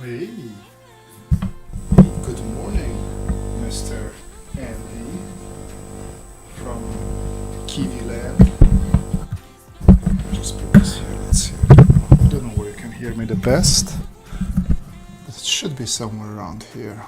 Hey, good morning, Mr. Andy from Kiwi Land. Just put this here, let's see. I don't know where you can hear me the best, but it should be somewhere around here.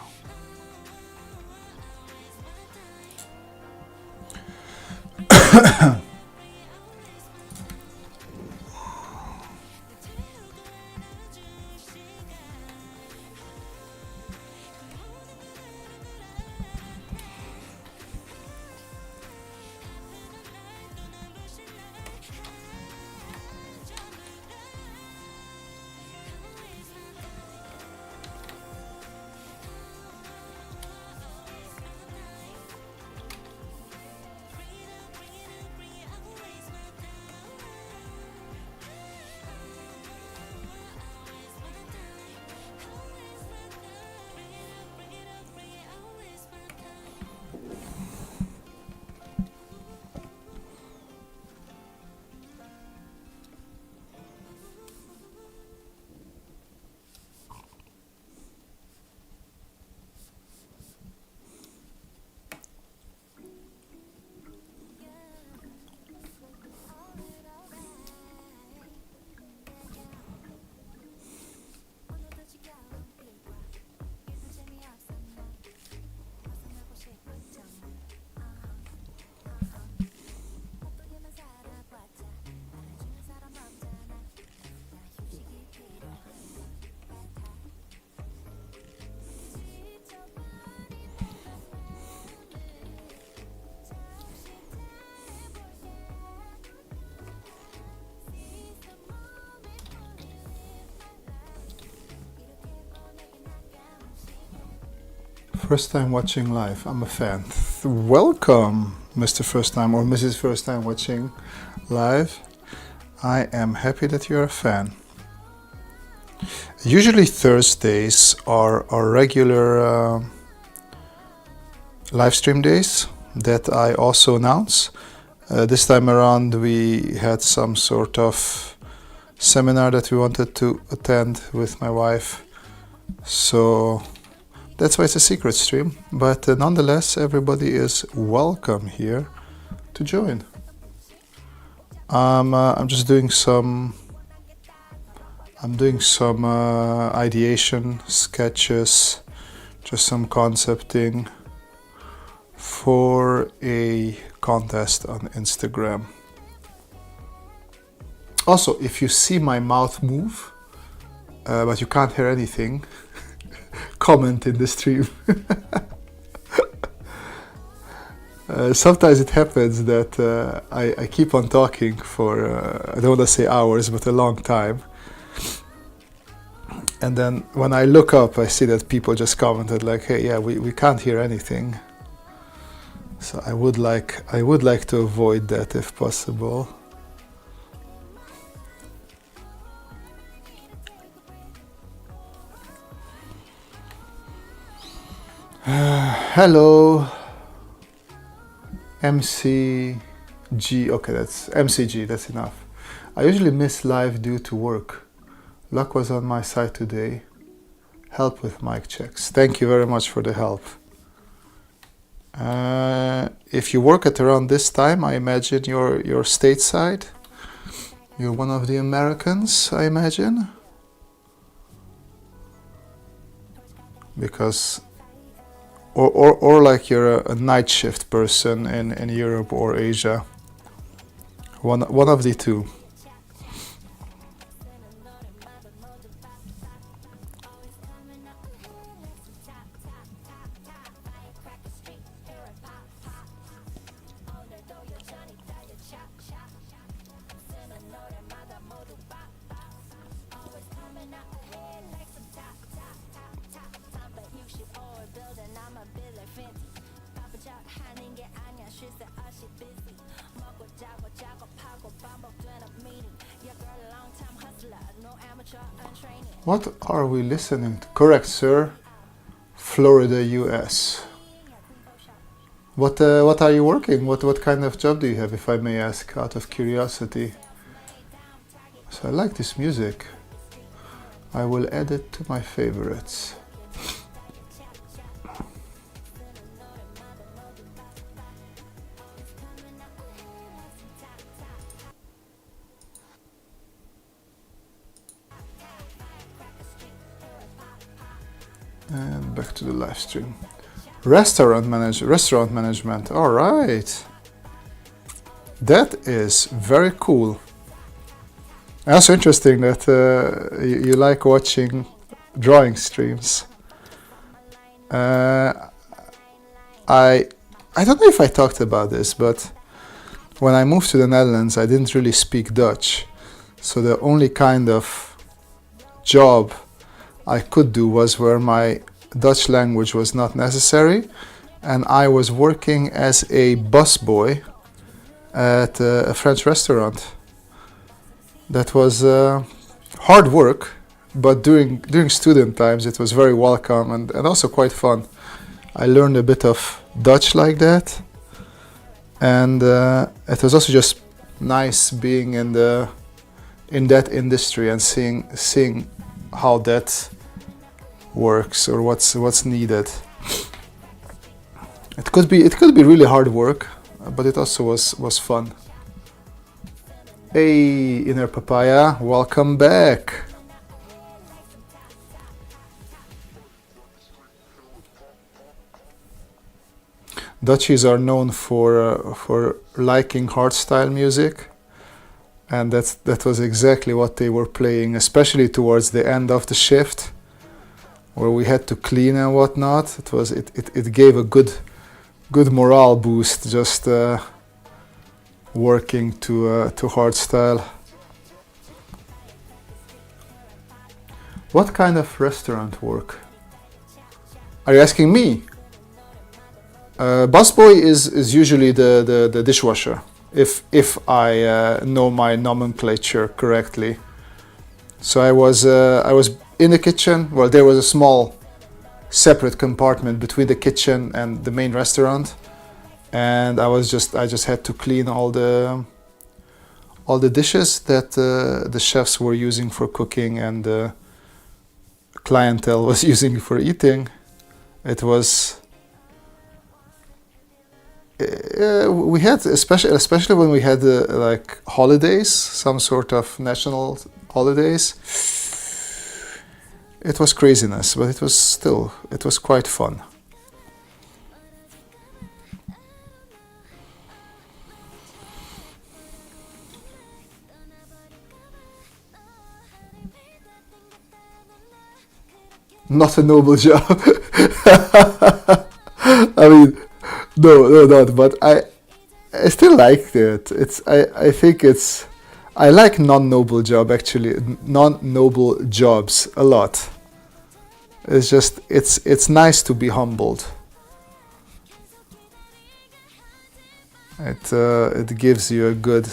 First time watching live, I'm a fan. Welcome, Mr. First Time or Mrs. First Time watching live. I am happy that you're a fan. Usually Thursdays are our regular live stream days that I also announce. This time around we had some sort of seminar that we wanted to attend with my wife, so that's why it's a secret stream, but nonetheless everybody is welcome here to join. I'm just doing some ideation sketches, just some concepting for a contest on Instagram. Also, if you see my mouth move, but you can't hear anything, comment in the stream. Sometimes it happens that I keep on talking for, I don't want to say hours, but a long time. And then when I look up, I see that people just commented like, hey, yeah, we can't hear anything. So I would like to avoid that if possible. Hello, MCG. Okay, that's MCG, that's enough. I usually miss live due to work. Luck was on my side today. Help with mic checks. Thank you very much for the help. If you work at around this time, I imagine you're stateside. You're one of the Americans, I imagine. Because or like you're a night shift person in Europe or Asia. One of the two. What are we listening to? Correct, sir. Florida, US. What are you working? What kind of job do you have, if I may ask, out of curiosity? So I like this music. I will add it to my favorites. And back to the live stream. Restaurant management. All right. That is very cool. Also interesting that you like watching drawing streams. I don't know if I talked about this, but when I moved to the Netherlands, I didn't really speak Dutch. So the only kind of job I could do was where my Dutch language was not necessary, and I was working as a busboy at a French restaurant. That was hard work, but during student times it was very welcome and also quite fun. I learned a bit of Dutch like that, and it was also just nice being in that industry and seeing how that works or what's needed. It could be really hard work, but it also was fun. Hey, Inner Papaya, welcome back. Dutchies are known for liking hardstyle music, and that was exactly what they were playing, especially towards the end of the shift, where we had to clean and whatnot. It gave a good morale boost just working to hardstyle. What kind of restaurant work? Are you asking me? Busboy is usually the dishwasher, if I know my nomenclature correctly. So I was in the kitchen. Well, there was a small separate compartment between the kitchen and the main restaurant, and I just had to clean all the dishes that the chefs were using for cooking and the clientele was using for eating. It was we had especially when we had like holidays, some sort of national holidays. It was craziness, but it was quite fun. Not a noble job. I mean, no, not. But I still like it. I like non-noble jobs a lot. It's just it's nice to be humbled. It gives you a good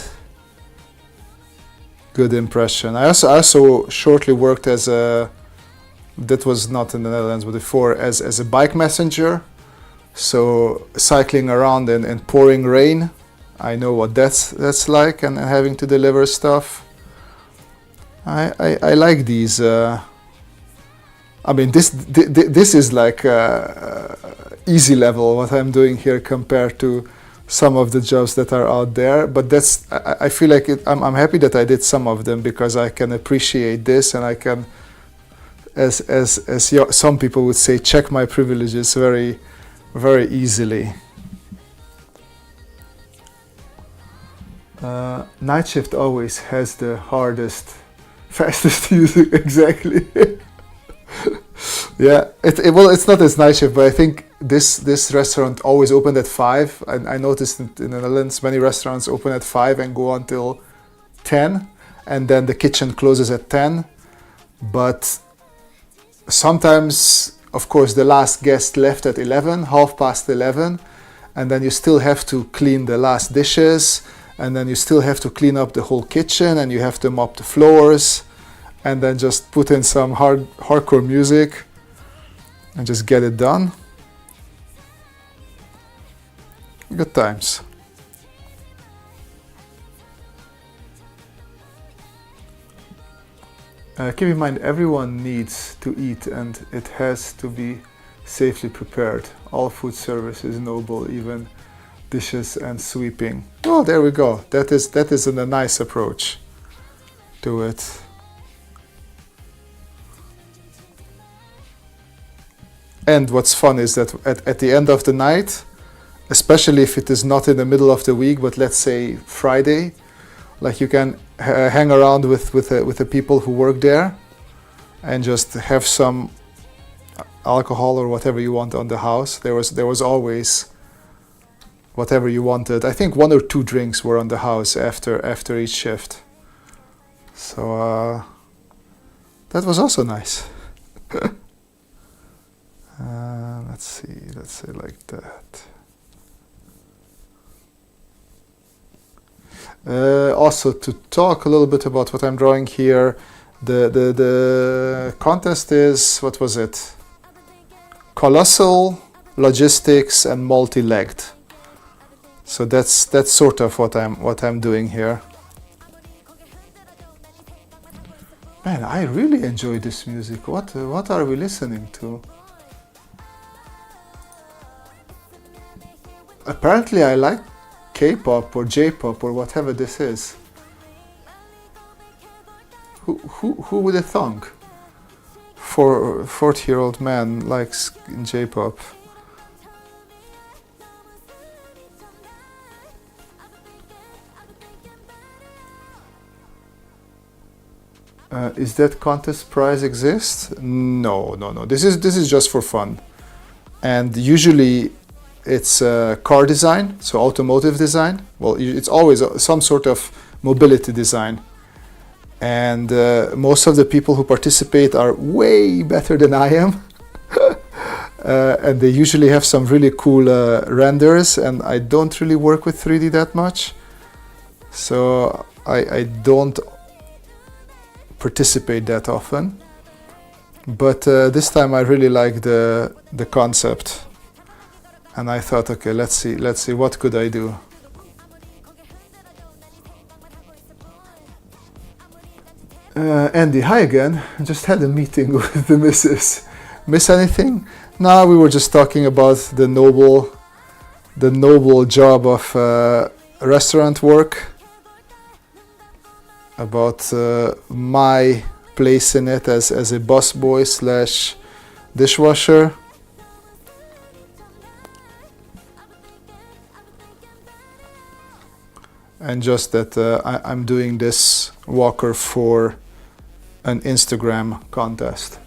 impression. I also shortly worked as that was not in the Netherlands, but before as a bike messenger. So cycling around in pouring rain, I know what that's like, and having to deliver stuff. I like these. I mean, this is like easy level what I'm doing here compared to some of the jobs that are out there. But I feel like I'm happy that I did some of them because I can appreciate this, and I can, as some people would say, check my privileges very, very easily. Night shift always has the hardest, fastest music. Exactly. Yeah, it's not as night shift, but I think this restaurant always opened at 5. I noticed in the Netherlands many restaurants open at 5 and go until 10, and then the kitchen closes at 10. But sometimes, of course, the last guest left at 11, 11:30, and then you still have to clean the last dishes, and then you still have to clean up the whole kitchen, and you have to mop the floors, and then just put in some hardcore music and just get it done. Good times. Keep in mind, everyone needs to eat, and it has to be safely prepared. All food service is noble, even dishes and sweeping. Oh, there we go. That is a nice approach to it. And what's fun is that at the end of the night, especially if it is not in the middle of the week, but let's say Friday, like you can hang around with the people who work there and just have some alcohol or whatever you want on the house. There was always whatever you wanted. I think 1 or 2 drinks were on the house after each shift. So that was also nice. Let's say like that. Also, to talk a little bit about what I'm drawing here, the contest is, what was it? Colossal, logistics, and multi-legged. So that's sort of what I'm doing here. Man, I really enjoy this music. What are we listening to? Apparently, I like K-pop or J-pop or whatever this is. Who would have thunk? 40-year-old man likes J-pop. Is that contest prize exist? No. This is just for fun, and usually it's car design, so automotive design. Well, it's always some sort of mobility design, and most of the people who participate are way better than I am. And they usually have some really cool renders, and I don't really work with 3D that much, so I don't participate that often. But this time I really like the concept, and I thought, okay, let's see what could I do. Andy, hi again. Just had a meeting with the missus. Miss anything? No, we were just talking about the noble job of restaurant work, about my place in it as a busboy / dishwasher. And just that I'm doing this walker for an Instagram contest.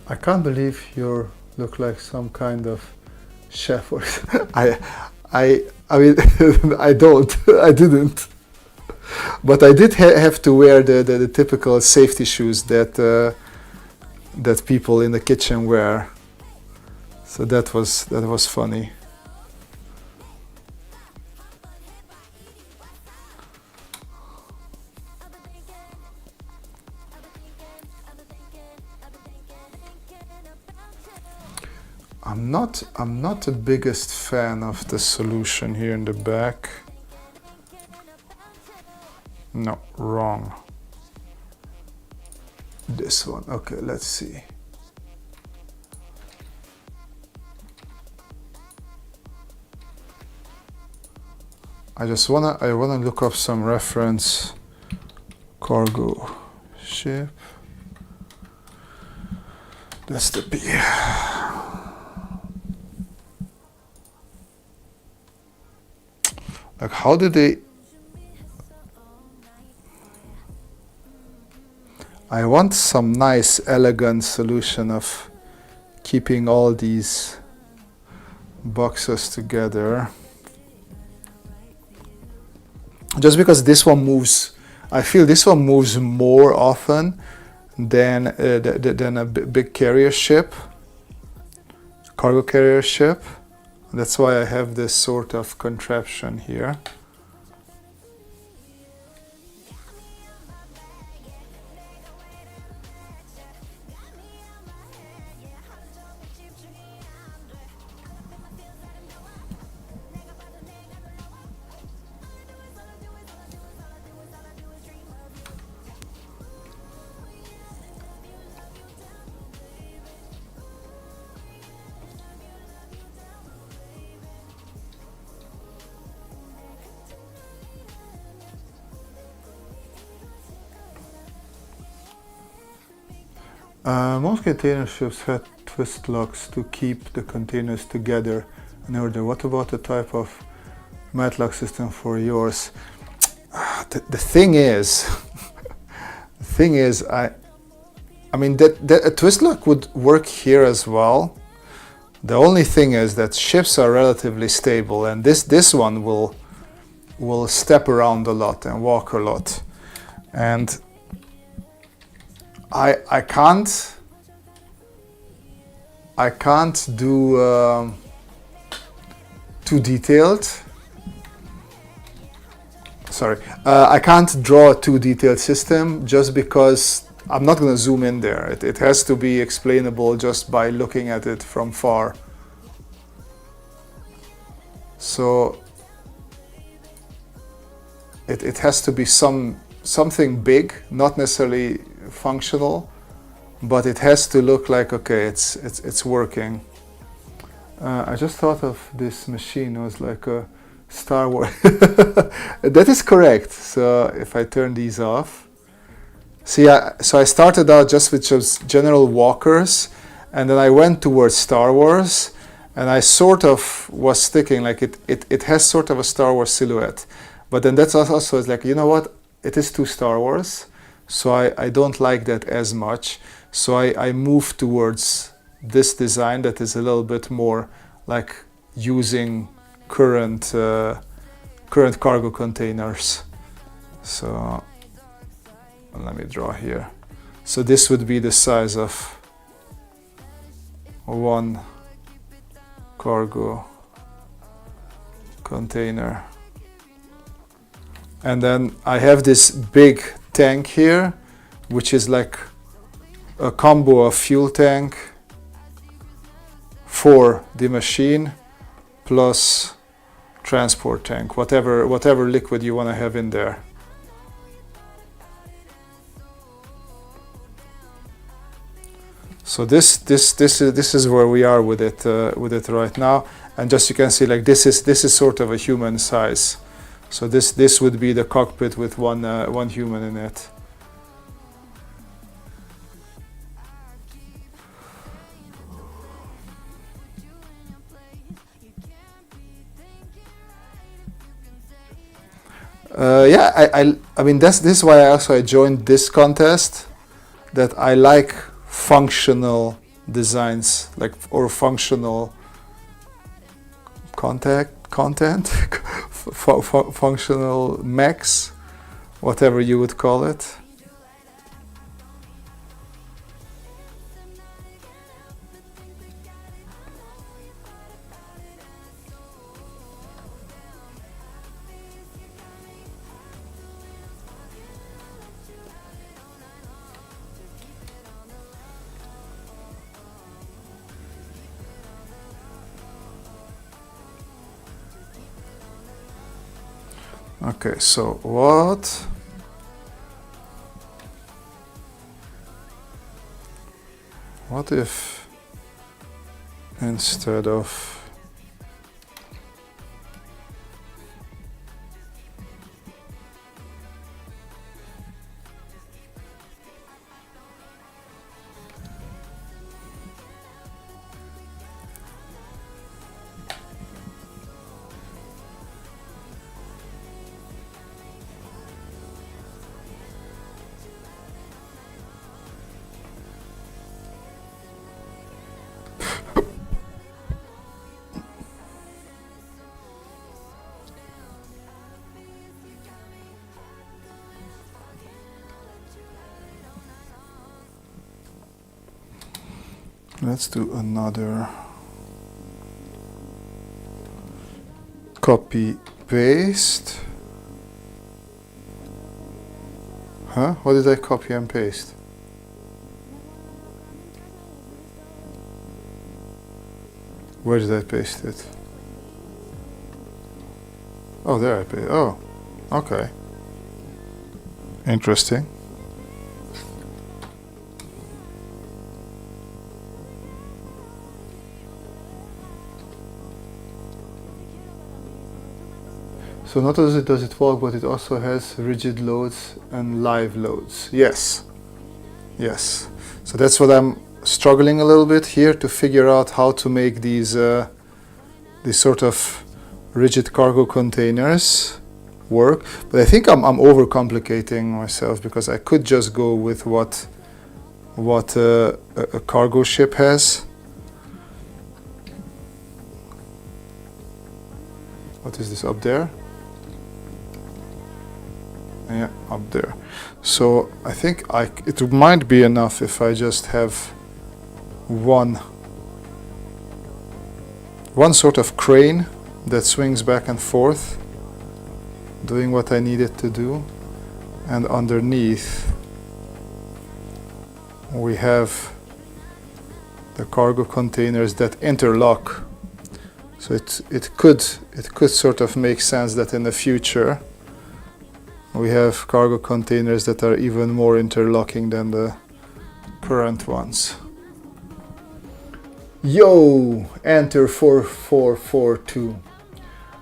I can't believe you look like some kind of chef or I mean I didn't, but I did have to wear the typical safety shoes that people in the kitchen wear, so that was funny. I'm not the biggest fan of the solution here in the back. No, wrong. This one. Okay, let's see. I wanna look up some reference. Cargo ship. That's the B. Like, how did they... I want some nice, elegant solution of keeping all these boxes together. Just because this one moves I feel this one moves more often than a big carrier ship, cargo carrier ship. That's why I have this sort of contraption here. Most container ships had twist locks to keep the containers together in order. What about the type of matlock system for yours? The thing is, I mean that a twist lock would work here as well. The only thing is that ships are relatively stable, and this one will step around a lot and walk a lot, and I can't do too detailed. Sorry, I can't draw a too detailed system just because I'm not going to zoom in there. It has to be explainable just by looking at it from far. So it has to be something big, not necessarily functional, but it has to look like, okay, it's working. I just thought of this machine. It was like a Star Wars. That is correct. So if I turn these off, see, so I started out just with just general walkers, and then I went towards Star Wars, and I sort of was sticking, like it has sort of a Star Wars silhouette, but then that's also, it's like, you know what, it is too Star Wars, so I don't like that as much. So I moved towards this design that is a little bit more like using current cargo containers. So let me draw here. So this would be the size of one cargo container. And then I have this big tank here, which is like a combo of fuel tank for the machine plus transport tank, whatever liquid you want to have in there. So this is where we are with it right now, and just you can see, like, this is sort of a human size. So this would be the cockpit with one human in it. Yeah, I mean this is why I joined this contest, that I like functional designs, like, or functional content functional mechs, whatever you would call it. Okay, so what if instead of Let's do another copy paste. Huh? What did I copy and paste? Where did I paste it? Oh, there I pasted. Oh, okay. Interesting. So not only does it walk, but it also has rigid loads and live loads. Yes. Yes. So that's what I'm struggling a little bit here to figure out how to make these sort of rigid cargo containers work. But I think I'm overcomplicating myself, because I could just go with what a cargo ship has. What is this up there? Yeah, up there. So I think it might be enough if I just have one sort of crane that swings back and forth, doing what I need it to do, and underneath we have the cargo containers that interlock. So it could sort of make sense that in the future we have cargo containers that are even more interlocking than the current ones. Yo, enter 4442.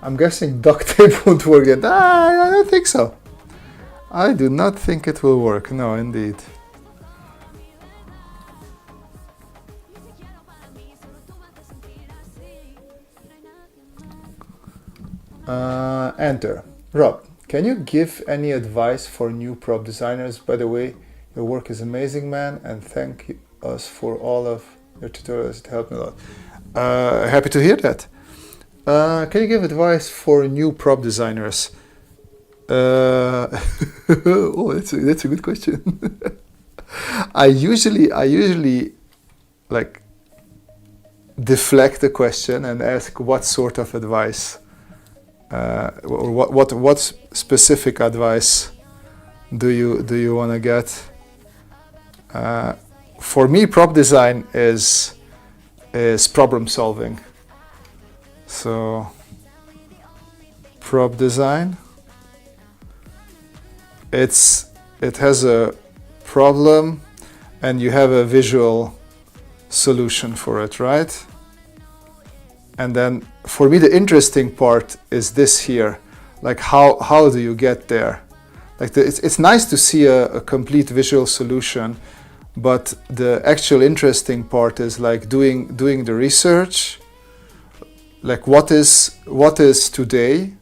I'm guessing duct tape won't work yet. I don't think so. I do not think it will work. No, indeed. Enter. Rob, can you give any advice for new prop designers? By the way, your work is amazing, man, and thank us for all of your tutorials. It helped me a lot. Happy to hear that. Can you give advice for new prop designers? Oh, that's a good question. I usually like deflect the question and ask what sort of advice, or what specific advice do you want to get? For me, prop design is problem solving. So prop design, it has a problem and you have a visual solution for it, right? And then for me the interesting part is this here, like how do you get there? Like it's nice to see a complete visual solution, but the actual interesting part is like doing the research, like what is today,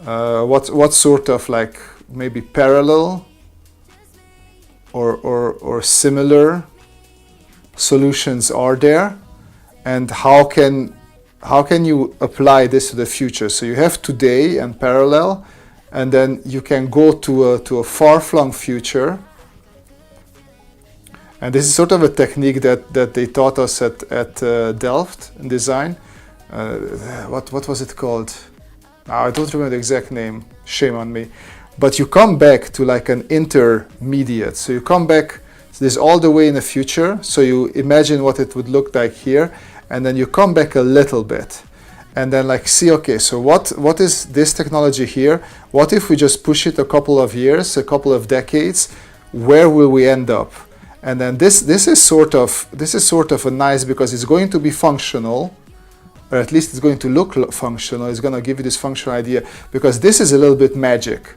what sort of like maybe parallel or similar solutions are there, and how can you apply this to the future? So you have today and parallel, and then you can go to a far-flung future. And this is sort of a technique that they taught us at Delft in design. What was it called? I don't remember the exact name. Shame on me. But you come back to like an intermediate. So you come back this all the way in the future. So you imagine what it would look like here, and then you come back a little bit, and then like see, okay, so what is this technology here? What if we just push it a couple of years, a couple of decades? Where will we end up? And then this is sort of a nice, because it's going to be functional, or at least it's going to look functional. It's going to give you this functional idea, because this is a little bit magic.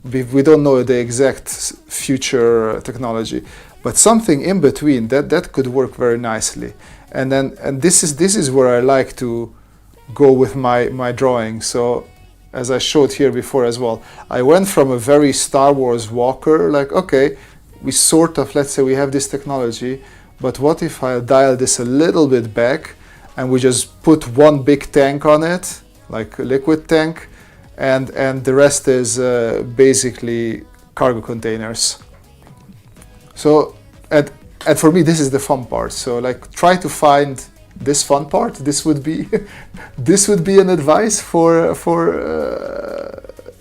We don't know the exact future technology, but something in between that could work very nicely. And this is where I like to go with my drawing. So as I showed here before as well, I went from a very Star Wars walker, like, okay, we sort of, let's say we have this technology, but what if I dial this a little bit back and we just put one big tank on it, like a liquid tank, and the rest is basically cargo containers. So and for me, this is the fun part. So like, try to find this fun part. This would be this would be an advice for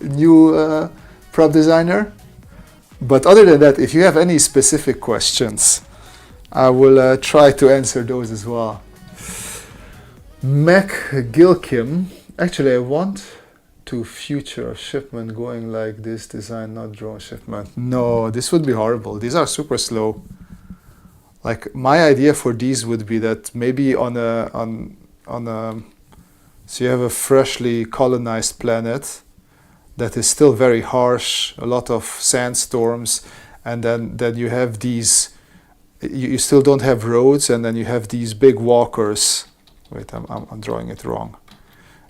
new prop designer. But other than that, if you have any specific questions, I will try to answer those as well. Mac Gilkim, actually I want to future shipment going like this design, not drone shipment. No, this would be horrible. These are super slow. Like, my idea for these would be that maybe on a so you have a freshly colonized planet that is still very harsh, a lot of sandstorms, and then you have these, you still don't have roads, and then you have these big walkers. Wait, I'm drawing it wrong.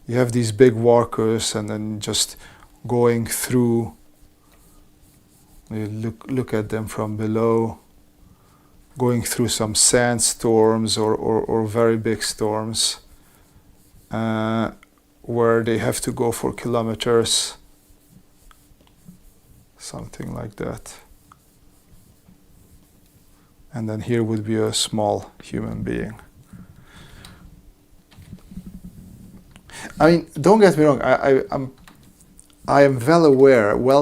You have these big walkers, and then just going through, you look at them from below, going through some sandstorms or very big storms, where they have to go for kilometers, something like that. And then here would be a small human being. I mean, don't get me wrong, I am well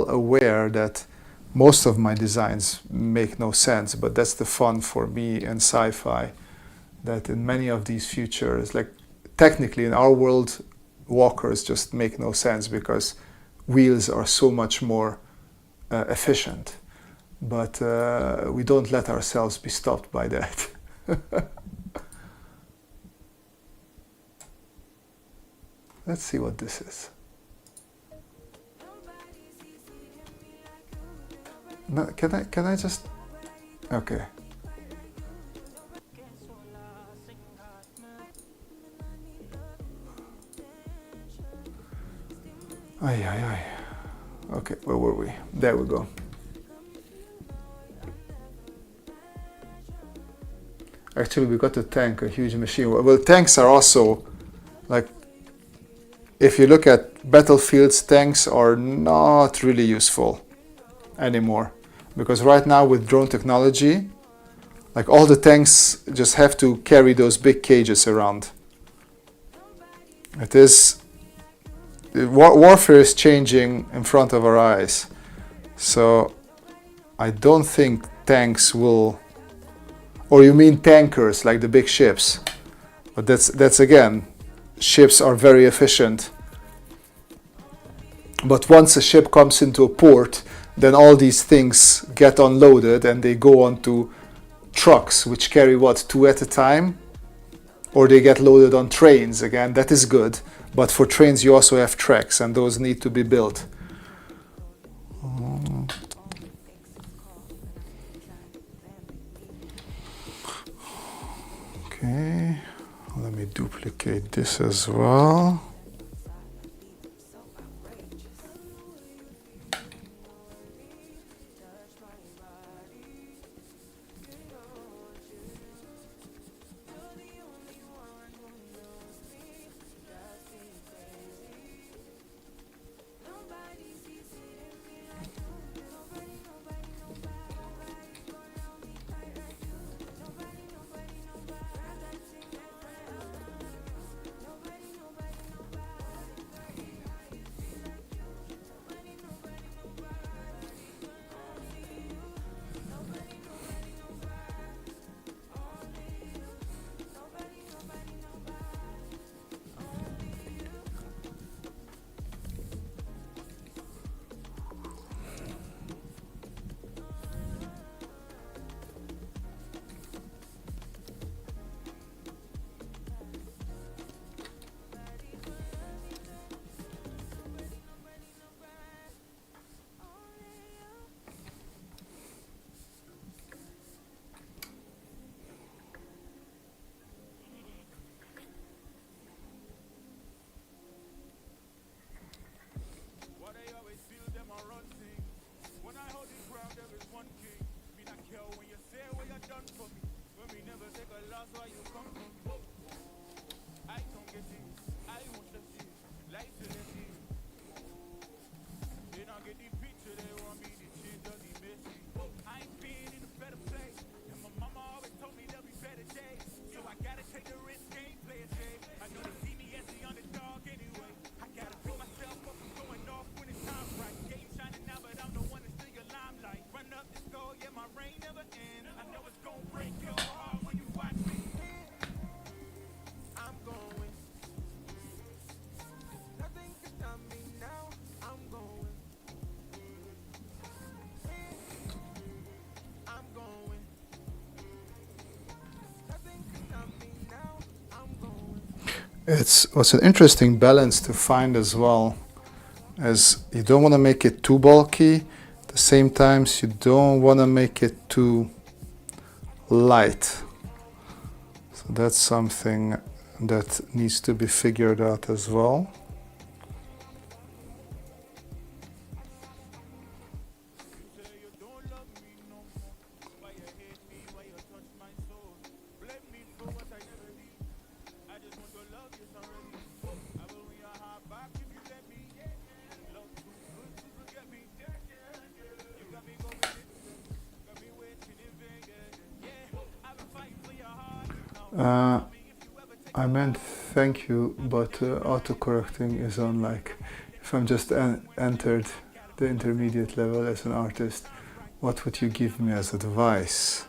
aware that most of my designs make no sense, but that's the fun for me in sci-fi, that in many of these futures, like technically in our world, walkers just make no sense because wheels are so much more efficient. But we don't let ourselves be stopped by that. Let's see what this is. No, can I just, okay. Ay. Okay, where were we? There we go. Actually, we got a tank, a huge machine. Well, tanks are also, like, if you look at battlefields, tanks are not really useful anymore. Because right now with drone technology, like, all the tanks just have to carry those big cages around. It is, warfare is changing in front of our eyes. So I don't think tanks will, or you mean tankers, like the big ships. But that's again, ships are very efficient. But once a ship comes into a port, then all these things get unloaded and they go onto trucks, which carry what, 2 at a time? Or they get loaded on trains again, that is good. But for trains you also have tracks, and those need to be built. Okay, let me duplicate this as well. Get the picture, they want me to change all the messy. I ain't been in a better place, and my mama It's an interesting balance to find as well, as you don't want to make it too bulky, at the same time you don't want to make it too light. So that's something that needs to be figured out as well. I meant thank you, but autocorrecting is on, like, if I'm just entered the intermediate level as an artist, what would you give me as advice?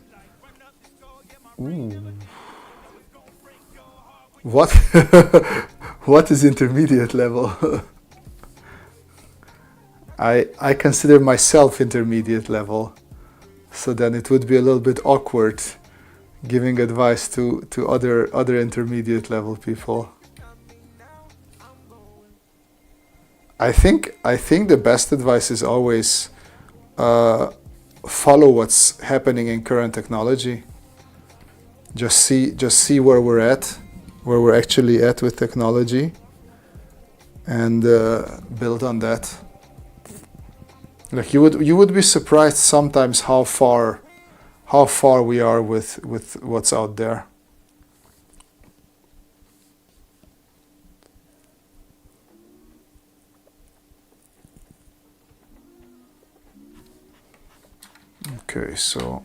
Ooh. What? What is intermediate level? I consider myself intermediate level, so then it would be a little bit awkward giving advice to other intermediate level people. I think the best advice is always follow what's happening in current technology. Just see where we're actually at with technology, and build on that. Like you would be surprised sometimes how far we are with what's out there. Okay, so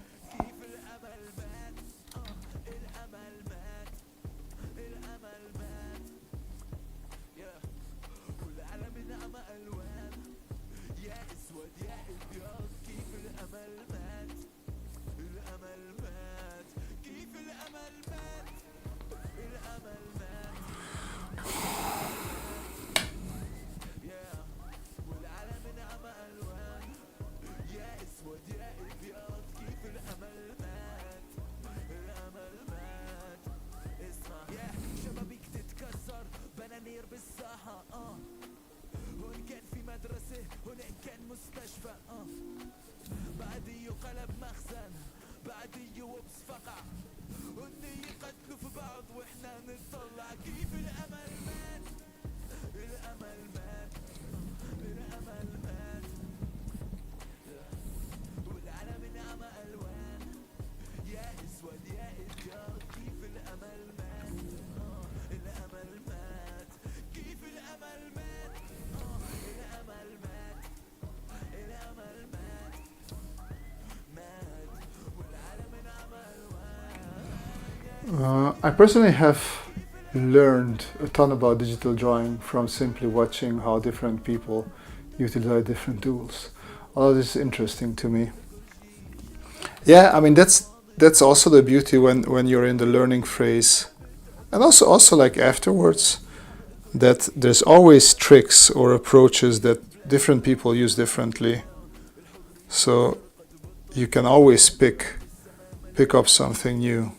I personally have learned a ton about digital drawing from simply watching how different people utilize different tools. All of this is interesting to me. Yeah, I mean that's also the beauty when you're in the learning phase, and also like afterwards, that there's always tricks or approaches that different people use differently. So you can always pick up something new.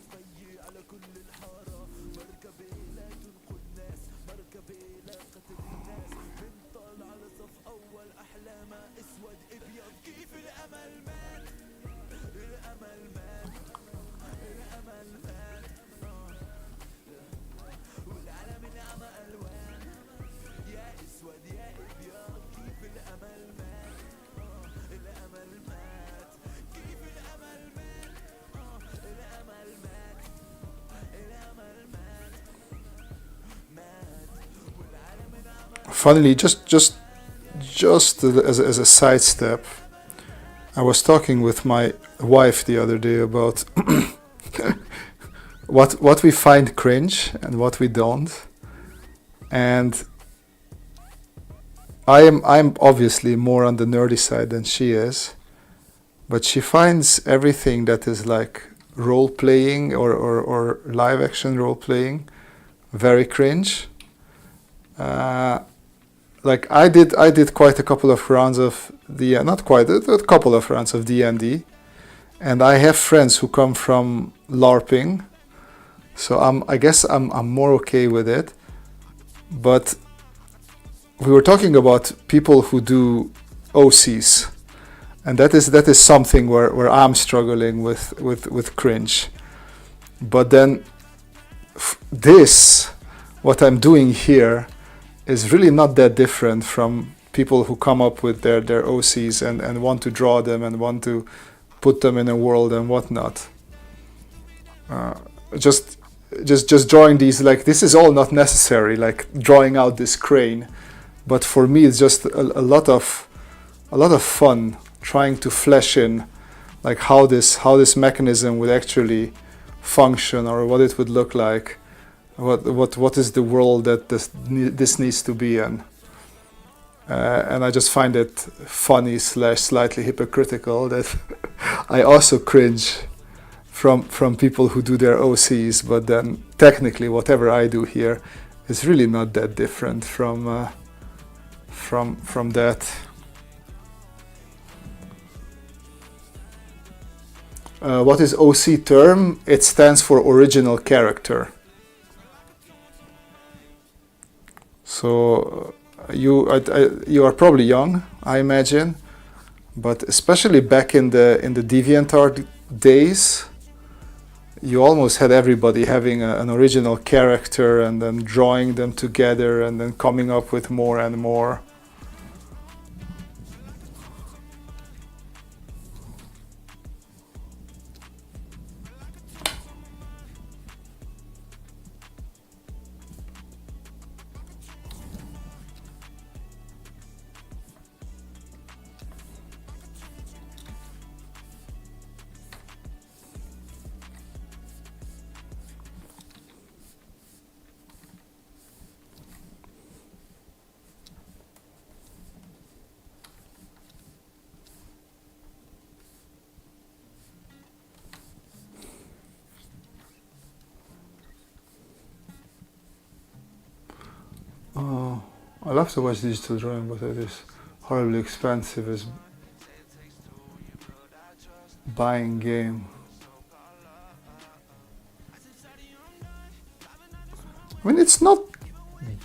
Funnily, just as a sidestep, I was talking with my wife the other day about what we find cringe and what we don't, and I'm obviously more on the nerdy side than she is, but she finds everything that is like role playing or live action role playing very cringe. Like I did quite a couple of rounds of not quite a couple of rounds of D&D, and I have friends who come from LARPing, so I guess I'm more okay with it. But we were talking about people who do OCs, and that is something where I'm struggling with cringe. But then what I'm doing here is really not that different from people who come up with their OCs and want to draw them and want to put them in a world and whatnot. Just drawing these, like, this is all not necessary, like drawing out this crane, but for me it's just a lot of fun trying to flesh in, like, how this mechanism would actually function, or what it would look like, what is the world that this needs to be in. And I just find it funny / slightly hypocritical that I also cringe from people who do their OCs, but then technically whatever I do here is really not that different from that. What is OC term? It stands for original character. So you are probably young, I imagine, but especially back in the DeviantArt days, you almost had everybody having an original character and then drawing them together and then coming up with more and more. Oh, I love to watch digital drawing, but it is horribly expensive as buying game. I mean, it's not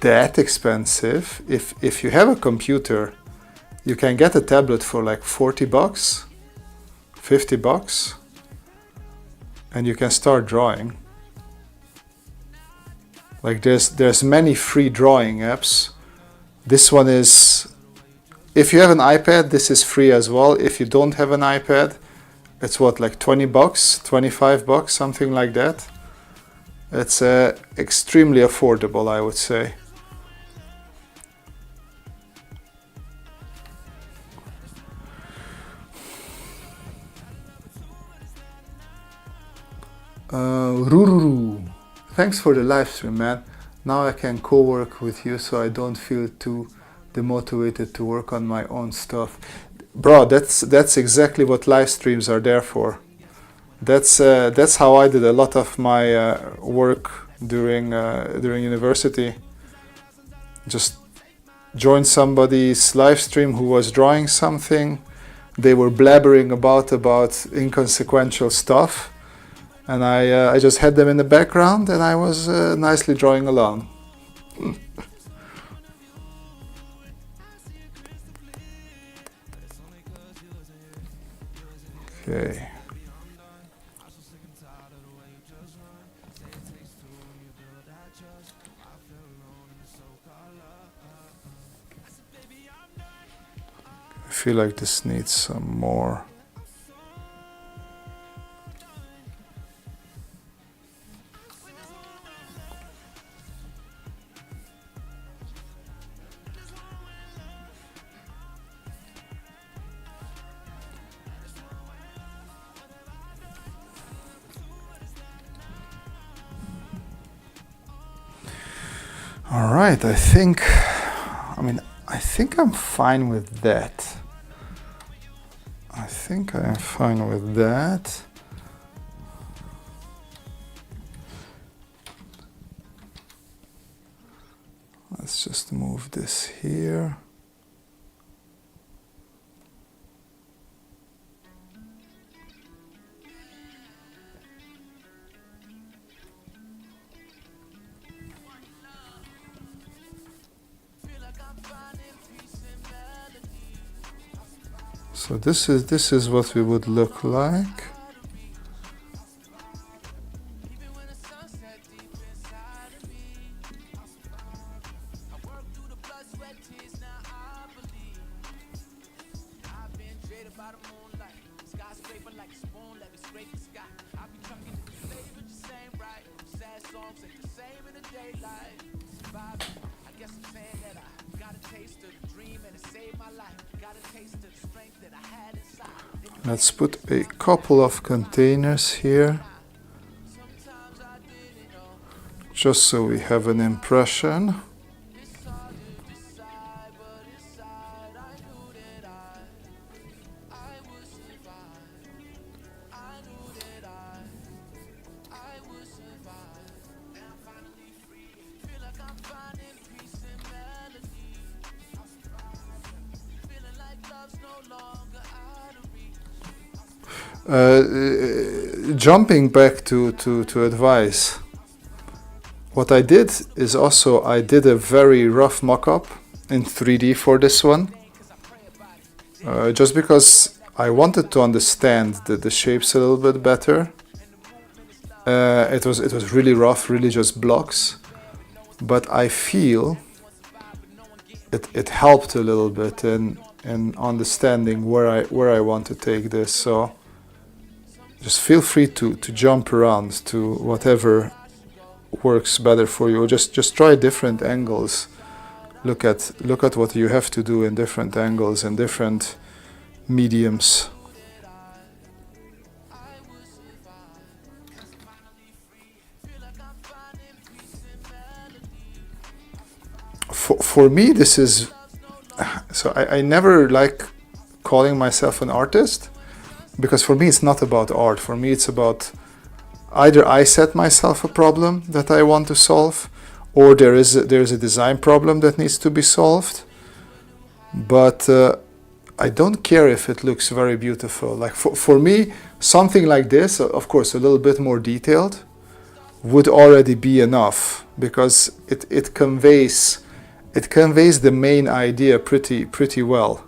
that expensive. If you have a computer, you can get a tablet for like $40, $50, and you can start drawing. Like there's many free drawing apps. This one is, if you have an iPad, this is free as well. If you don't have an iPad, it's what, like $20, $25, something like that. It's extremely affordable, I would say. Rururu, thanks for the live stream, man. Now I can co-work with you, so I don't feel too demotivated to work on my own stuff. Bro, that's exactly what live streams are there for. That's how I did a lot of my work during university. Just joined somebody's live stream who was drawing something. They were blabbering about inconsequential stuff, and I just had them in the background, and I was nicely drawing along. Okay. I feel like this needs some more. All right, I think I'm fine with that. I think I am fine with that. Let's just move this here. So this is what we would look like. Let's put a couple of containers here, just so we have an impression. Jumping back to advice, what I did is also I did a very rough mock-up in 3D for this one, just because I wanted to understand the shapes a little bit better. It was really rough, really just blocks, but I feel it helped a little bit in understanding where I want to take this. So just feel free to jump around to whatever works better for you. Just try different angles. Look at what you have to do in different angles and different mediums. For me, this is so I never like calling myself an artist, because for me it's not about art. For me it's about either I set myself a problem that I want to solve, or there is a design problem that needs to be solved. But I don't care if it looks very beautiful. Like for me, something like this, of course a little bit more detailed, would already be enough, because it conveys the main idea pretty well.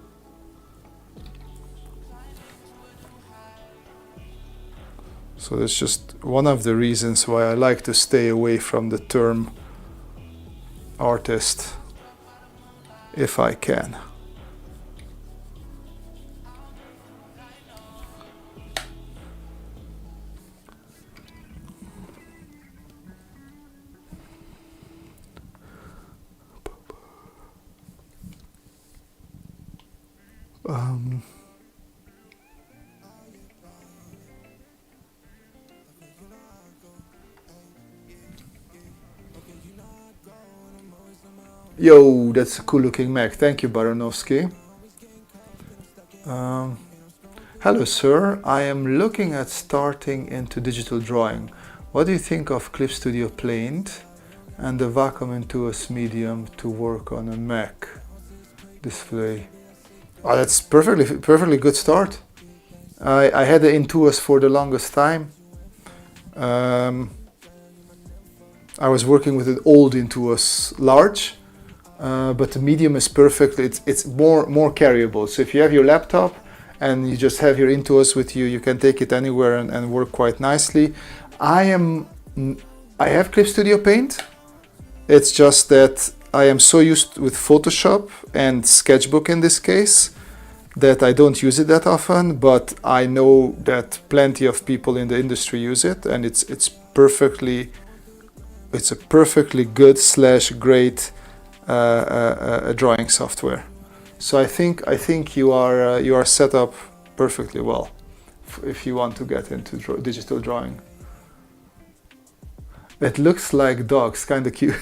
So that's just one of the reasons why I like to stay away from the term artist if I can. Yo, that's a cool looking Mac. Thank you, Baranovsky. Hello, sir. I am looking at starting into digital drawing. What do you think of Clip Studio Paint and the Vacuum Intuos medium to work on a Mac display? Oh, that's perfectly good start. I had the Intuos for the longest time. I was working with an old Intuos large. But the medium is perfect. It's more carryable. So if you have your laptop and you just have your Intuos with you, you can take it anywhere and work quite nicely. I have Clip Studio Paint. It's just that I am so used with Photoshop and Sketchbook in this case that I don't use it that often. But I know that plenty of people in the industry use it, and it's a perfectly good / great drawing software. So I think you are set up perfectly well if you want to get into digital drawing. It looks like dogs, kind of cute.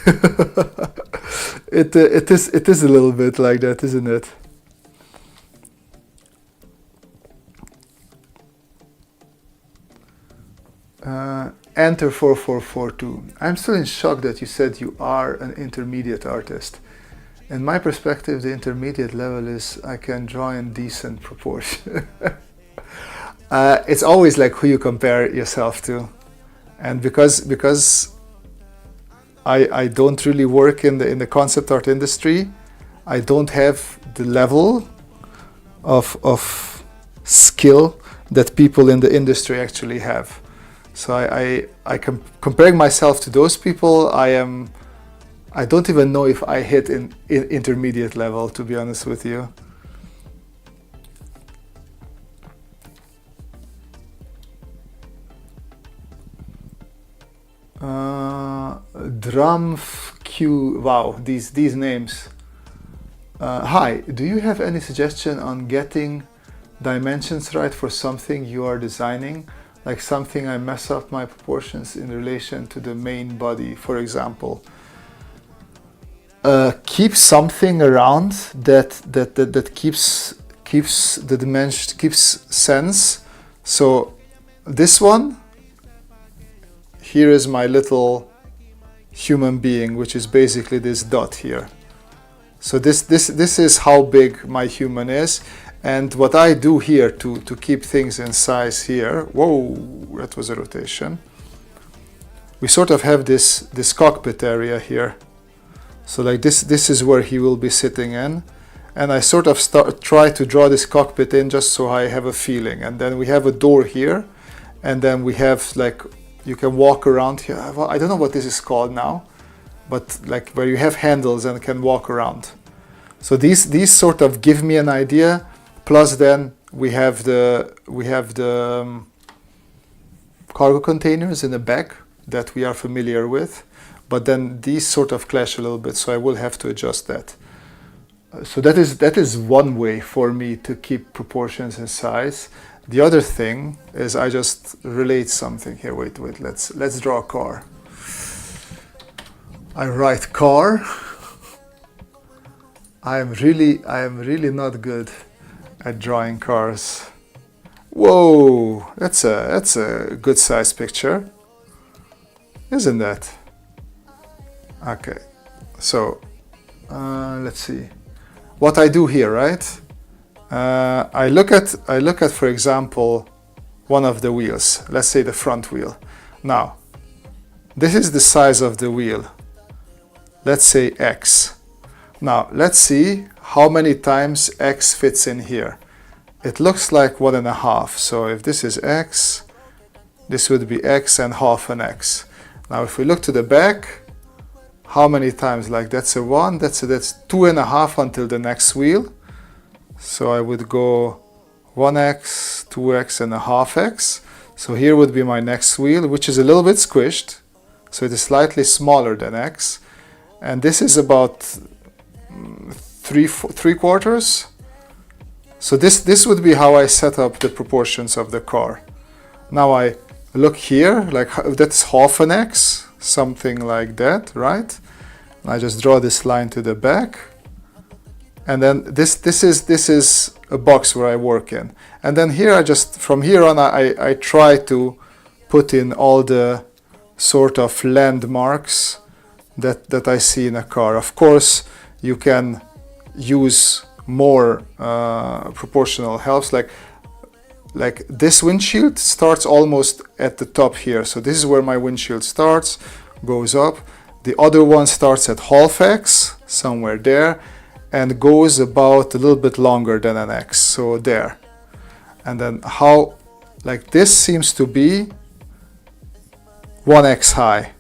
It is a little bit like that, isn't it? Enter 4442. I'm still in shock that you said you are an intermediate artist. In my perspective, the intermediate level is I can draw in decent proportion. It's always like who you compare yourself to. And because I don't really work in the concept art industry, I don't have the level of skill that people in the industry actually have. So comparing myself to those people, I don't even know if I hit in intermediate level, to be honest with you. DrumQ, wow, these names. Hi, do you have any suggestion on getting dimensions right for something you are designing? Like something I mess up my proportions in relation to the main body, for example. Keep something around that keeps the dimension, keeps sense. So this one, here is my little human being, which is basically this dot here. So this is how big my human is. And what I do here to keep things in size here, whoa, that was a rotation. We sort of have this cockpit area here. So like this is where he will be sitting in. And I sort of try to draw this cockpit in just so I have a feeling. And then we have a door here. And then we have like, you can walk around here. I don't know what this is called now, but like where you have handles and can walk around. So these sort of give me an idea. Plus then we have the cargo containers in the back that we are familiar with, but then these sort of clash a little bit, so I will have to adjust that. So that is one way for me to keep proportions in size. The other thing is I just relate something here. Wait, let's draw a car. I write car. I am really not good at drawing cars. Whoa, that's a good size picture, isn't that? Okay, so let's see what I do here, right? I look at, for example, one of the wheels. Let's say the front wheel. Now, this is the size of the wheel. Let's say X. Now, let's see how many times X fits in here. It looks like 1.5. So if this is X, this would be X and half an X. Now, if we look to the back, how many times? Like that's a 1, that's 2.5 until the next wheel. So I would go 1x, 2x and a half x. So here would be my next wheel, which is a little bit squished. So it is slightly smaller than x. And this is about 3/4. So this would be how I set up the proportions of the car. Now I look here, like that's half an x, something like that, right? And I just draw this line to the back. And then this is a box where I work in. And then here I just, from here on, I try to put in all the sort of landmarks that I see in a car. Of course, you can use more proportional helps. Like this windshield starts almost at the top here. So this is where my windshield starts, goes up. The other one starts at half x, somewhere there, and goes about a little bit longer than an x, so there. And then how, like this seems to be 1x high.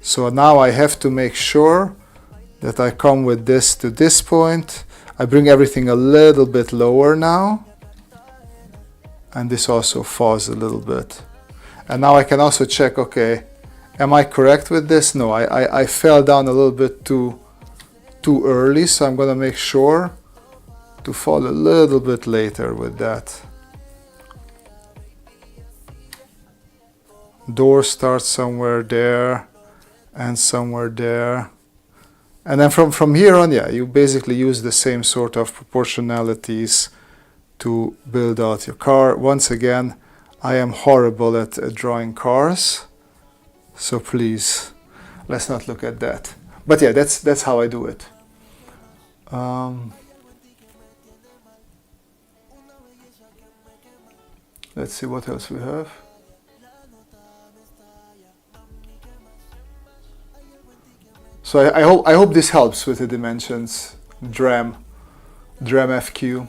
So now I have to make sure that I come with this to this point. I bring everything a little bit lower now. And this also falls a little bit. And now I can also check, okay, am I correct with this? No, I fell down a little bit too early, so I'm going to make sure to fall a little bit later with that. Door starts somewhere there and somewhere there. And then from here on, yeah, you basically use the same sort of proportionalities to build out your car. Once again, I am horrible at drawing cars, so please, let's not look at that. But yeah, that's how I do it. Let's see what else we have. So I hope this helps with the dimensions. Dram FQ.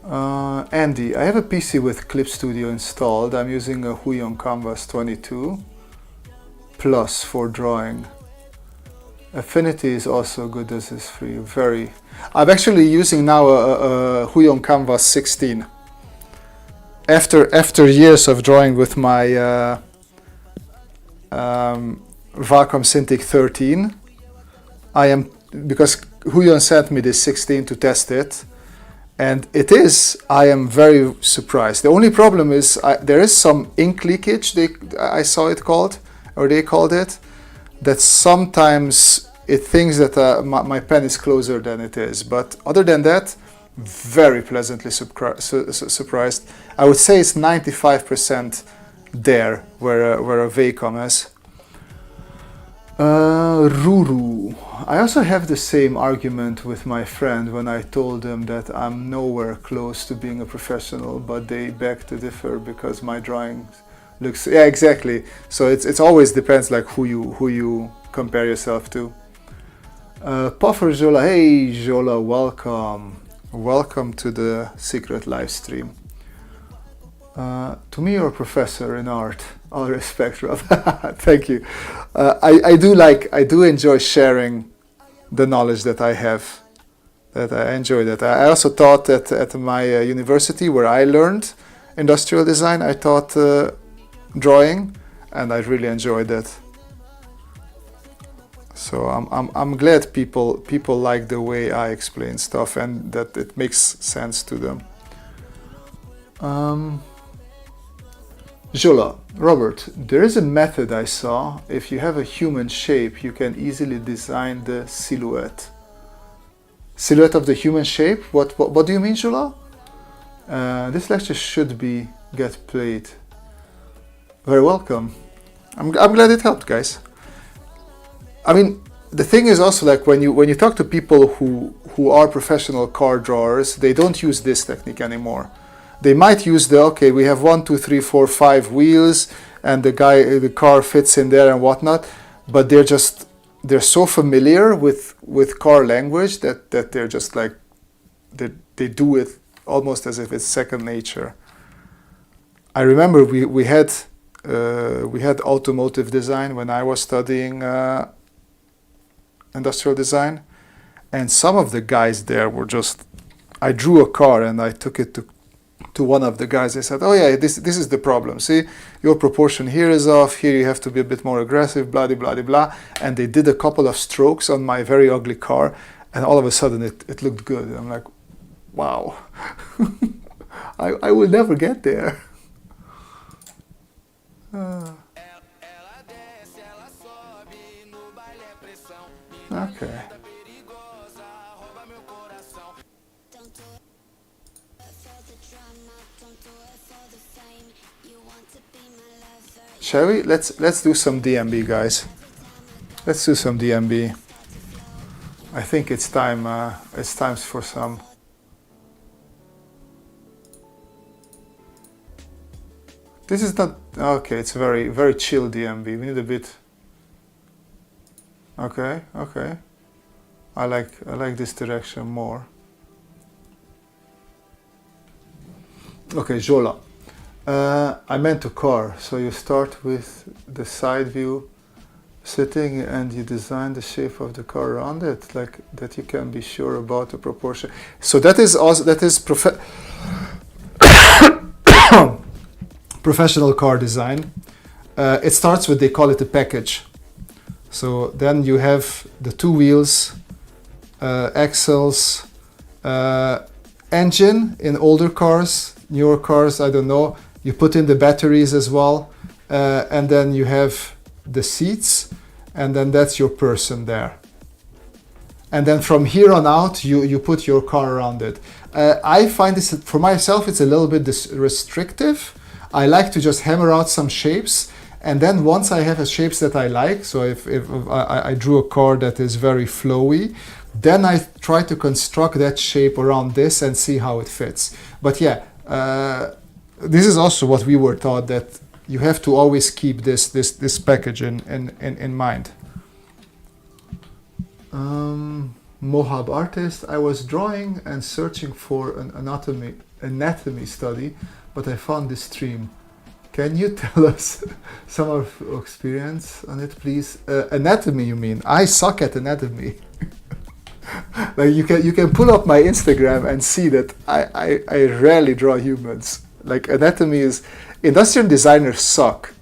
Andy, I have a PC with Clip Studio installed. I'm using a Huion Canvas 22 Plus for drawing. Affinity is also good as is free. Very. I'm actually using now a Huion Canvas 16. After years of drawing with my Wacom Cintiq 13, I am, because Huion sent me this 16 to test it. And it is, I am very surprised. The only problem is there is some ink leakage, I saw it called, or they called it, that sometimes it thinks that my pen is closer than it is. But other than that, very pleasantly surprised. I would say it's 95% there, where a Wacom is. Ruru. I also have the same argument with my friend when I told them that I'm nowhere close to being a professional, but they beg to differ because my drawing looks, yeah, exactly. So it's always depends like who you compare yourself to. Puffer Jola, hey Jola, welcome to the secret live stream. To me, you're a professor in art. All respect, Rob. Thank you. I do enjoy sharing the knowledge that I have. That I enjoy that. I also taught at my university where I learned industrial design. I taught drawing, and I really enjoyed that. So I'm glad people like the way I explain stuff and that it makes sense to them. Jola, Robert, there is a method I saw. If you have a human shape, you can easily design the silhouette. Silhouette of the human shape? What do you mean, Jola? This lecture should get played. Very welcome. I'm glad it helped, guys. I mean, the thing is also like when you talk to people who are professional car drawers, they don't use this technique anymore. They might use we have 1, 2, 3, 4, 5 wheels, and the car fits in there and whatnot, but they're so familiar with car language that they're just like they do it almost as if it's second nature. I remember we had automotive design when I was studying industrial design, and some of the guys there were just, I drew a car and I took it to one of the guys. They said, oh yeah, this is the problem. See, your proportion here is off, here you have to be a bit more aggressive, blah, blah, blah, blah. And they did a couple of strokes on my very ugly car, and all of a sudden it looked good. And I'm like, wow, I will never get there. Okay. Shall we? Let's do some DMB, guys. Let's do some DMB. I think it's time. It's time for some. This is not okay. It's very, very chill DMB. We need a bit. Okay, okay. I like this direction more. Okay, Jola. I meant a car. So you start with the side view sitting and you design the shape of the car around it, like that you can be sure about the proportion. So that is also professional car design. It starts with, they call it a package. So then you have the 2 wheels, axles, engine in older cars, newer cars, I don't know. You put in the batteries as well, and then you have the seats, and then that's your person there. And then from here on out, you put your car around it. I find this, for myself, it's a little bit restrictive. I like to just hammer out some shapes, and then once I have shapes that I like, so if I drew a car that is very flowy, then I try to construct that shape around this and see how it fits. But yeah, this is also what we were taught, that you have to always keep this package in mind. Mohab artist. I was drawing and searching for an anatomy study, but I found this stream. Can you tell us some of your experience on it, please? Anatomy, you mean? I suck at anatomy. Like you can pull up my Instagram and see that I rarely draw humans. Like anatomy is, industrial designers suck.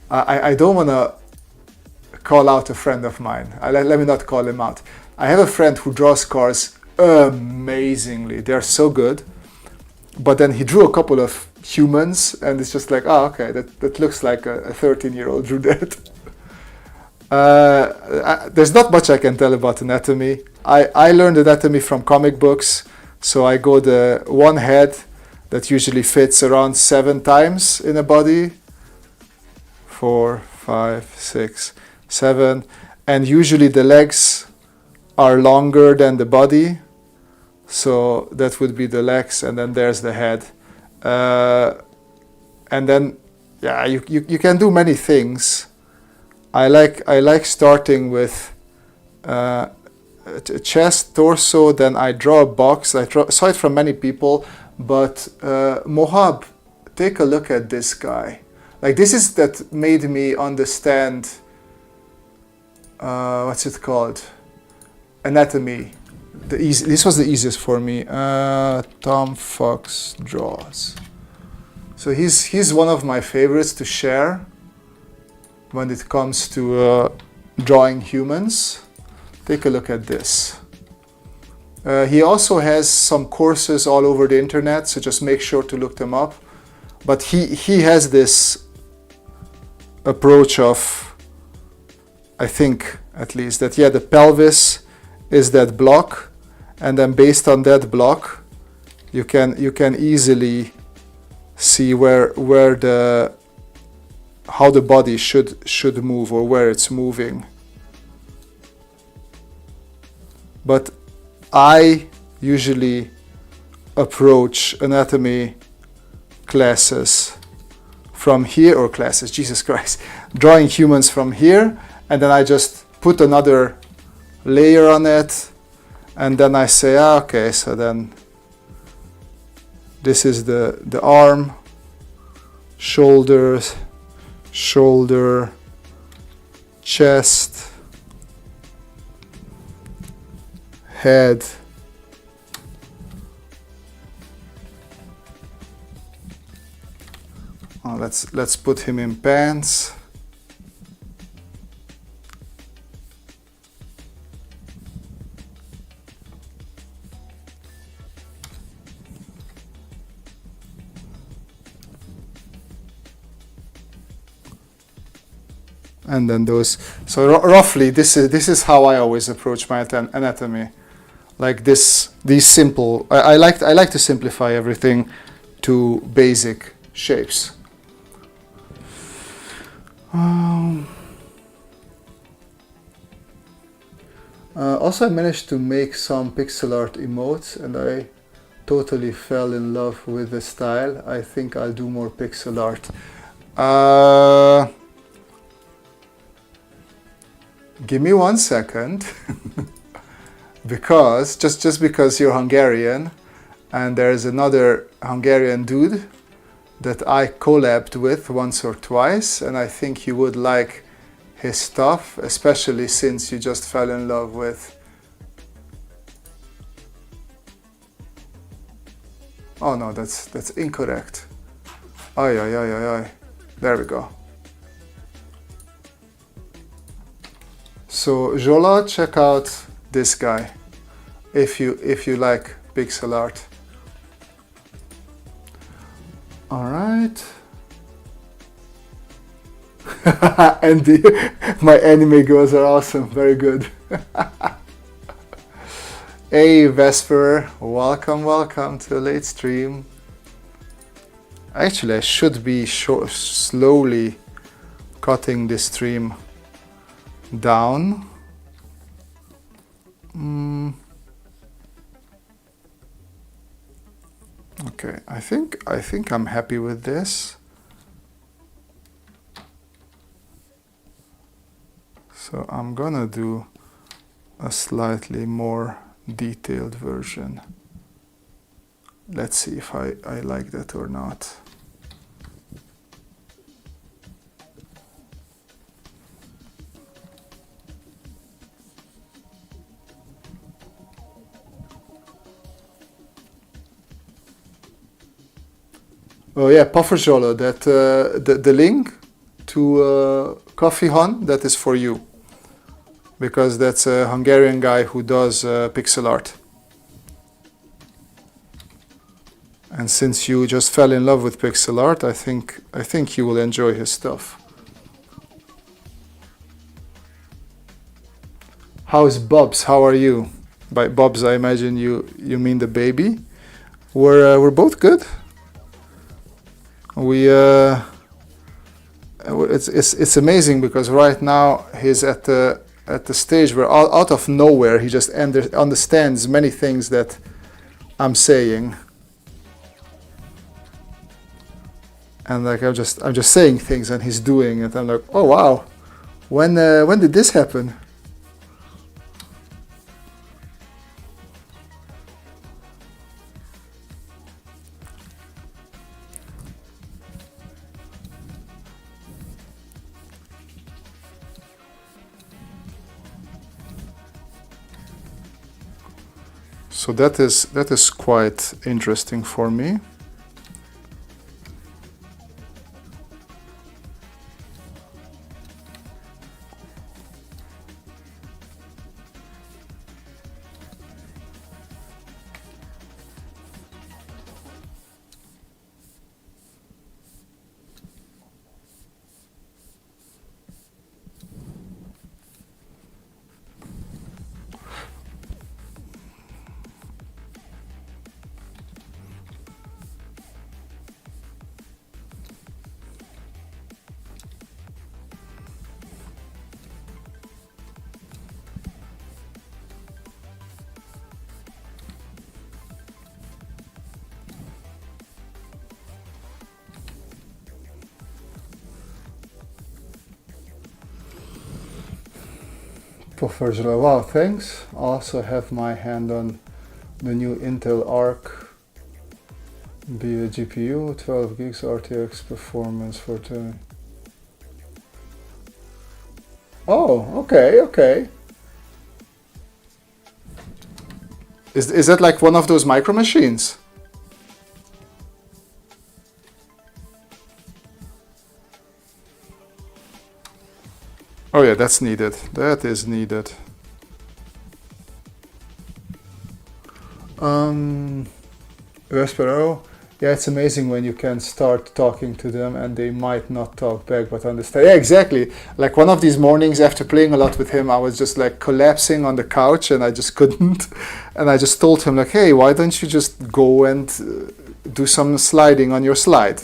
I don't want to call out a friend of mine. Let me not call him out. I have a friend who draws cars amazingly. They're so good. But then he drew a couple of humans and it's just like, oh, okay, that looks like a 13-year-old drew that. There's not much I can tell about anatomy. I learned anatomy from comic books. So I go the one head that usually fits around 7 times in a body. 4, 5, 6, 7. And usually the legs are longer than the body. So that would be the legs, and then there's the head. And then, yeah, you can do many things. I like starting with chest, torso, then I draw a box. Saw it from many people, but Mohab, take a look at this guy. Like this is that made me understand, what's it called? Anatomy. This was the easiest for me. Tom Fox draws. So he's one of my favorites to share when it comes to drawing humans. Take a look at this. He also has some courses all over the internet, so just make sure to look them up. But he has this approach of, I think at least, that yeah, the pelvis is that block, and then based on that block you can easily see how the body should move, or where it's moving. But I usually approach anatomy classes from here, or classes, Jesus Christ, drawing humans from here, and then I just put another layer on it, and then I say, okay, so then this is the arm, shoulders, shoulder, chest, head, let's put him in pants. And then those, so roughly this is how I always approach my anatomy, like these simple. I like to simplify everything to basic shapes. Also, I managed to make some pixel art emotes, and I totally fell in love with the style. I think I'll do more pixel art. Give me 1 second, because just because you're Hungarian, and there's another Hungarian dude that I collabed with once or twice, and I think you would like his stuff, especially since you just fell in love with. Oh no, that's incorrect. Ay. There we go. So Jola, check out this guy if you like pixel art. All right. And my anime girls are awesome. Very good. Hey Vesper, welcome to a late stream. Actually, I should be slowly cutting this stream down. Okay, I think I'm happy with this. So I'm gonna do a slightly more detailed version. Let's see if I like that or not. Oh yeah, Pofferjolle, that the link to Coffee Hon, that is for you. Because that's a Hungarian guy who does pixel art. And since you just fell in love with pixel art, I think you will enjoy his stuff. How's Bubs? How are you? By Bubs, I imagine you mean the baby. We're both good. It's amazing because right now he's at the stage where out of nowhere he just understands many things that I'm saying, and like I'm just saying things and he's doing it. I'm like, oh wow, when did this happen? So that is quite interesting for me. Wow, thanks. I also have my hand on the new Intel Arc B GPU, 12 gigs RTX performance for 10. Oh, okay. Is that like one of those micro machines? Oh yeah, that's needed. That is needed. Vespero, yeah, it's amazing when you can start talking to them and they might not talk back but understand. Yeah, exactly. Like one of these mornings after playing a lot with him, I was just like collapsing on the couch and I just couldn't. And I just told him like, hey, why don't you just go and do some sliding on your slide?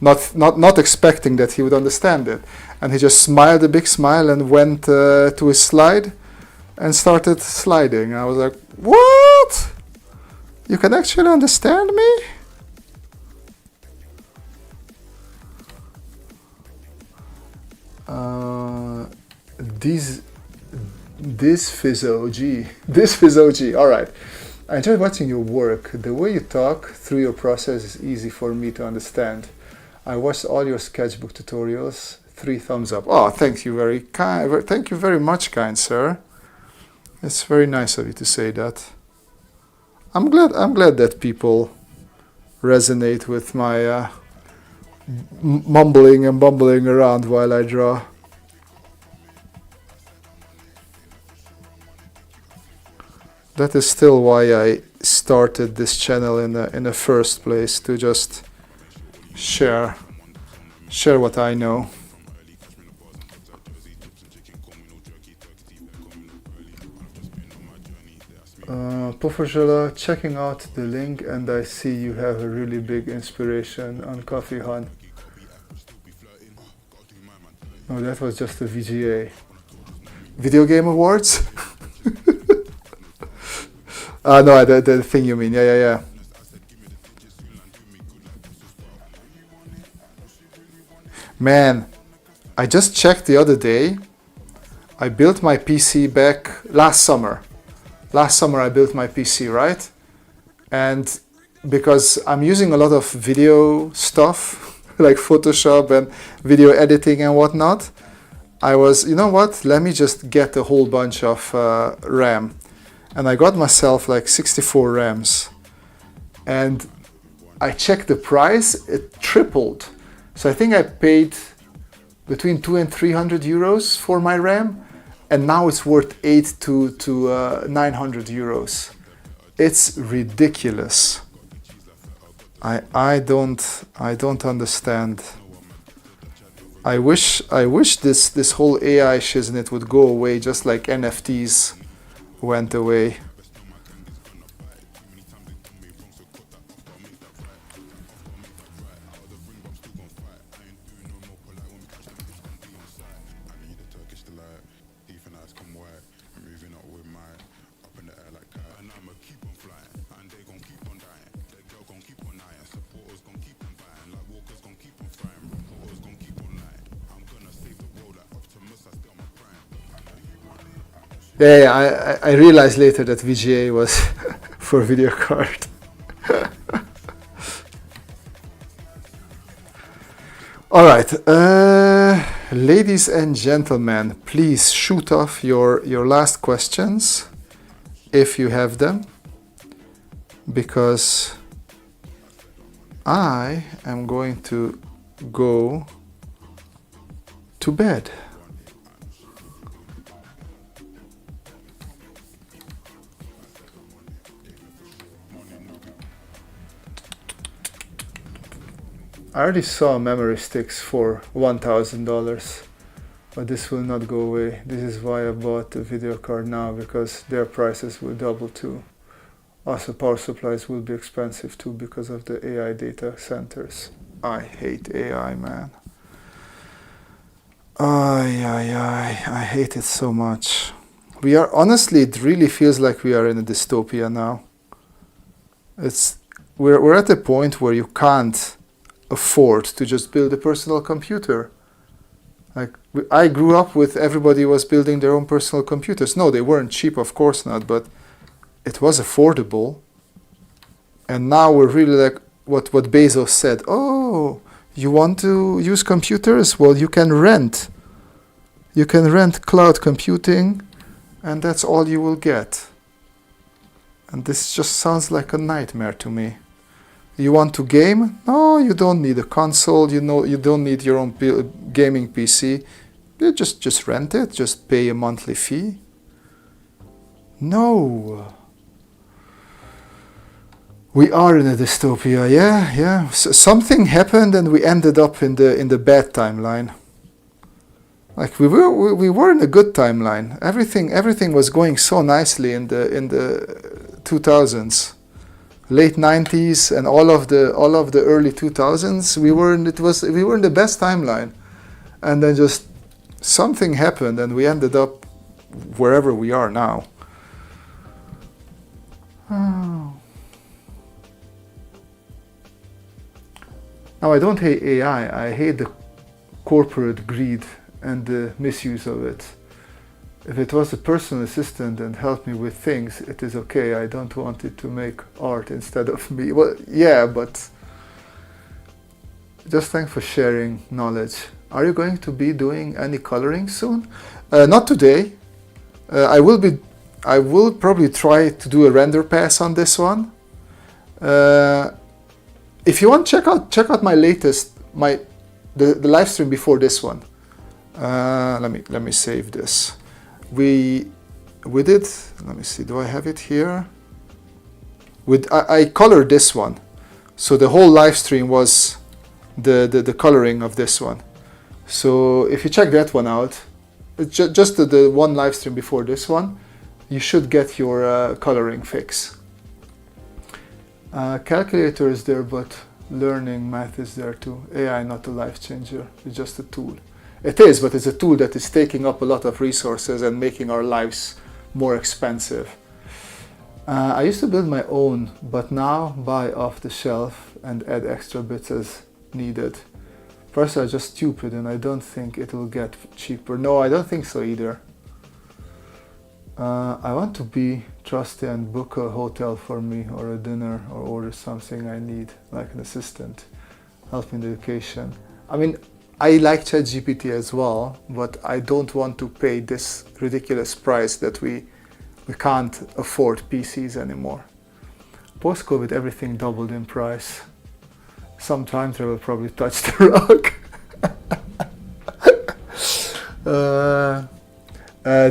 Not expecting that he would understand it. And he just smiled a big smile and went to his slide and started sliding. I was like, what? You can actually understand me? This Fizz OG, alright. I enjoy watching your work. The way you talk through your process is easy for me to understand. I watched all your sketchbook tutorials. 3 thumbs up. Oh, thank you very much, kind sir. It's very nice of you to say that. I'm glad that people resonate with my mumbling and bumbling around while I draw. That is still why I started this channel in the first place, to just share what I know. Pofferjolle, checking out the link and I see you have a really big inspiration on Coffee Hon. Oh, that was just a VGA. Video Game Awards? No, the thing you mean, yeah. Man, I just checked the other day. I built my PC back last summer. Last summer I built my PC, right? And because I'm using a lot of video stuff, like Photoshop and video editing and whatnot, I was, you know what, let me just get a whole bunch of RAM. And I got myself like 64 RAMs. And I checked the price, it tripled. So I think I paid between 200 and 300 euros for my RAM. And now it's worth 8 to 900 euros. It's ridiculous. I don't understand. I wish this whole AI shiznit would go away, just like NFTs went away. Yeah, I realized later that VGA was for video card. All right, ladies and gentlemen, please shoot off your last questions if you have them, because I am going to go to bed. I already saw memory sticks for $1,000, but this will not go away. This is why I bought the video card now, because their prices will double too. Also, power supplies will be expensive too because of the AI data centers. I hate AI, man. I hate it so much. We are, honestly, it really feels like we are in a dystopia now. We're at a point where you can't afford to just build a personal computer. Like, I grew up with everybody was building their own personal computers. No, they weren't cheap, of course not, but it was affordable. And now we're really like what Bezos said. Oh, you want to use computers? Well, you can rent. You can rent cloud computing, and that's all you will get. And this just sounds like a nightmare to me. You want to game? No, you don't need a console. You don't need your own gaming PC. You just rent it. Just pay a monthly fee. No. We are in a dystopia. Yeah. So something happened, and we ended up in the bad timeline. Like we were in a good timeline. Everything was going so nicely in the 2000s. Late 90s and all of the early 2000s, we were in the best timeline, and then just something happened and we ended up wherever we are now. Oh. Now, I don't hate AI, I hate the corporate greed and the misuse of it. If it was a personal assistant and helped me with things, it is okay. I don't want it to make art instead of me. Well, yeah, but just thanks for sharing knowledge. Are you going to be doing any coloring soon? Not today. I will probably try to do a render pass on this one. If you want, check out my latest, the live stream before this one. Let me save this. We did, let me see, do I have it here? I colored this one. So the whole live stream was the coloring of this one. So if you check that one out, just the one live stream before this one, you should get your coloring fix. Calculator is there, but learning math is there too. AI not a life changer, it's just a tool. It is, but it's a tool that is taking up a lot of resources and making our lives more expensive. I used to build my own, but now buy off the shelf and add extra bits as needed. First, I'm just stupid and I don't think it will get cheaper. No, I don't think so either. I want to be trusty and book a hotel for me or a dinner or order something I need, like an assistant, help me in education. I mean, I like ChatGPT as well, but I don't want to pay this ridiculous price that we can't afford PCs anymore. Post-COVID, everything doubled in price. Sometimes I will probably touch the rug.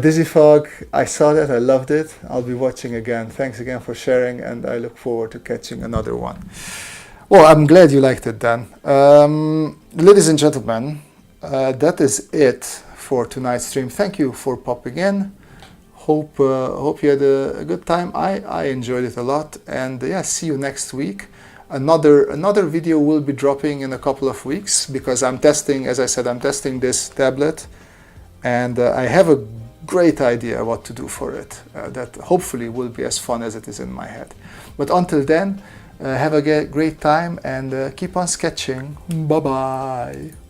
Dizzy Fog, I saw that, I loved it. I'll be watching again. Thanks again for sharing, and I look forward to catching another one. Well, I'm glad you liked it then. Ladies and gentlemen, that is it for tonight's stream. Thank you for popping in. Hope you had a good time. I enjoyed it a lot, and yeah, see you next week. Another video will be dropping in a couple of weeks because I'm testing, as I said, I'm testing this tablet, and I have a great idea what to do for it that hopefully will be as fun as it is in my head. But until then, have a great time and keep on sketching. Bye bye.